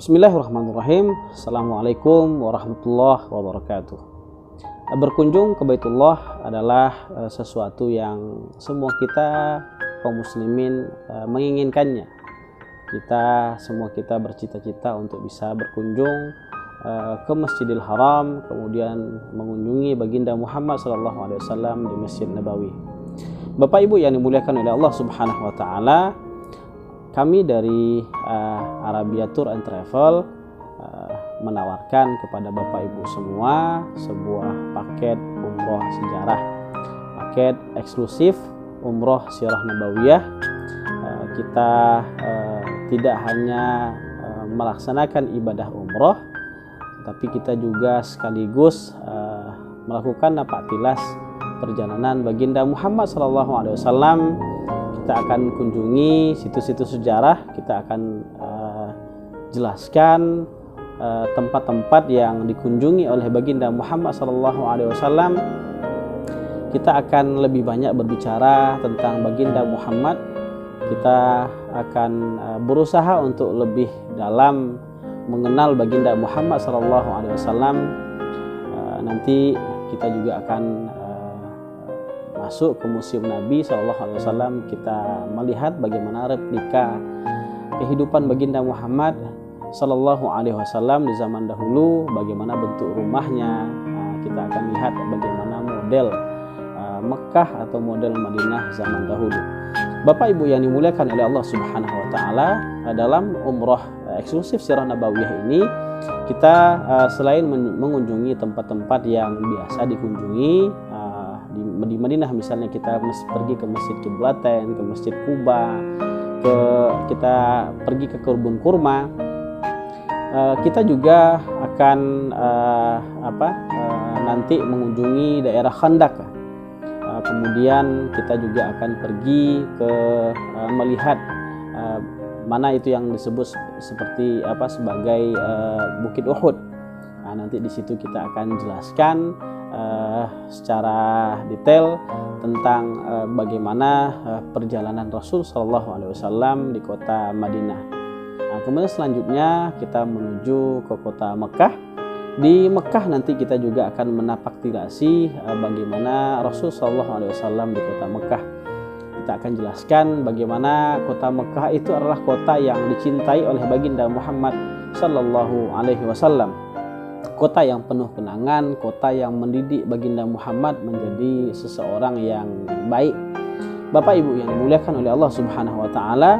Bismillahirrahmanirrahim. Assalamualaikum warahmatullahi wabarakatuh. Berkunjung ke Baitullah adalah sesuatu yang semua kita kaum muslimin menginginkannya. Semua kita bercita-cita untuk bisa berkunjung ke Masjidil Haram, kemudian mengunjungi baginda Muhammad SAW di Masjid Nabawi. Bapak Ibu yang dimuliakan oleh Allah Subhanahu wa taala, kami dari Arabia Tour and Travel menawarkan kepada Bapak Ibu semua sebuah paket umroh sejarah, paket eksklusif umroh sirah nabawiyah. Kita tidak hanya melaksanakan ibadah umroh, tapi kita juga sekaligus melakukan napak tilas perjalanan baginda Muhammad SAW. Kita akan kunjungi situs-situs sejarah, kita akan jelaskan tempat-tempat yang dikunjungi oleh baginda Muhammad SAW. Kita akan lebih banyak berbicara tentang baginda Muhammad. Kita akan berusaha untuk lebih dalam mengenal baginda Muhammad SAW. Nanti kita juga akan masuk ke Museum Nabi SAW. Kita melihat bagaimana replika kehidupan baginda Muhammad SAW di zaman dahulu, bagaimana bentuk rumahnya. Kita akan lihat bagaimana model Mekah atau model Madinah zaman dahulu. Bapak Ibu yang dimuliakan oleh Allah Subhanahu wa taala, dalam umroh eksklusif sirah nabawiyah ini kita selain mengunjungi tempat-tempat yang biasa dikunjungi di Madinah, misalnya kita pergi ke Masjid Qiblatain, ke Masjid Kuba, kita pergi ke kebun kurma. Kita juga akan nanti mengunjungi daerah Khandaq. Kemudian kita juga akan pergi ke melihat mana itu yang disebut sebagai Bukit Uhud. Nanti di situ kita akan jelaskan secara detail tentang bagaimana perjalanan Rasul SAW di kota Madinah. Kemudian selanjutnya kita menuju ke kota Mekah. Di Mekah nanti kita juga akan menapaktilasi bagaimana Rasul SAW di kota Mekah. Kita akan jelaskan bagaimana kota Mekah itu adalah kota yang dicintai oleh baginda Muhammad SAW. Kota yang penuh kenangan, kota yang mendidik baginda Muhammad menjadi seseorang yang baik. Bapak Ibu yang dimuliakan oleh Allah Subhanahu wa taala,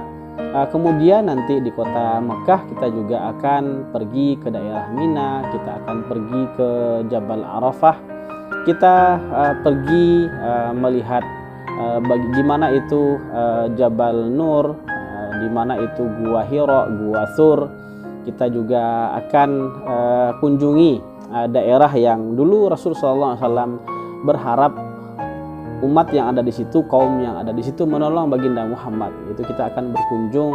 kemudian nanti di kota Mekah kita juga akan pergi ke daerah Mina, kita akan pergi ke Jabal Arafah, kita pergi melihat di mana itu Jabal Nur, di mana itu Gua Hira, Gua Thur. Kita juga akan kunjungi daerah yang dulu Rasulullah SAW berharap umat yang ada di situ, kaum yang ada di situ menolong baginda Muhammad. Itu kita akan berkunjung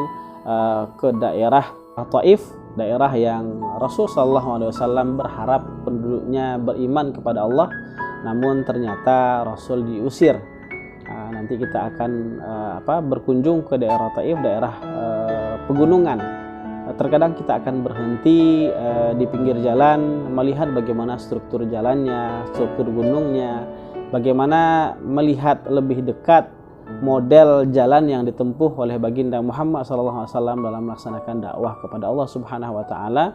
ke daerah Taif, daerah yang Rasulullah SAW berharap penduduknya beriman kepada Allah, namun ternyata Rasul diusir. Nanti kita akan berkunjung ke daerah Taif, daerah pegunungan. Terkadang kita akan berhenti di pinggir jalan, melihat bagaimana struktur jalannya, struktur gunungnya, bagaimana melihat lebih dekat model jalan yang ditempuh oleh baginda Muhammad SAW dalam melaksanakan dakwah kepada Allah Subhanahu wa taala.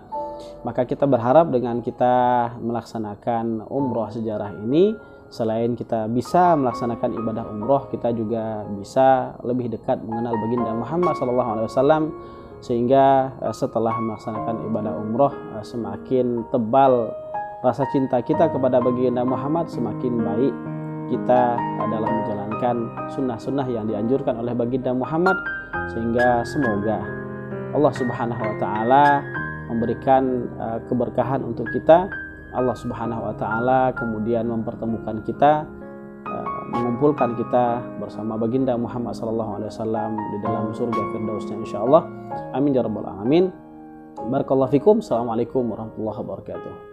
Maka kita berharap dengan kita melaksanakan umroh sejarah ini, selain kita bisa melaksanakan ibadah umroh, kita juga bisa lebih dekat mengenal baginda Muhammad SAW, sehingga setelah melaksanakan ibadah umroh semakin tebal rasa cinta kita kepada baginda Muhammad, semakin baik kita dalam menjalankan sunnah-sunnah yang dianjurkan oleh baginda Muhammad, sehingga semoga Allah Subhanahu wa taala memberikan keberkahan untuk kita. Allah Subhanahu wa taala kemudian mempertemukan kita, mengumpulkan kita bersama baginda Muhammad SAW di dalam surga firdausnya insyaallah. Amin ya rabbal alamin. Barakallahu fikum. Assalamualaikum warahmatullahi wabarakatuh.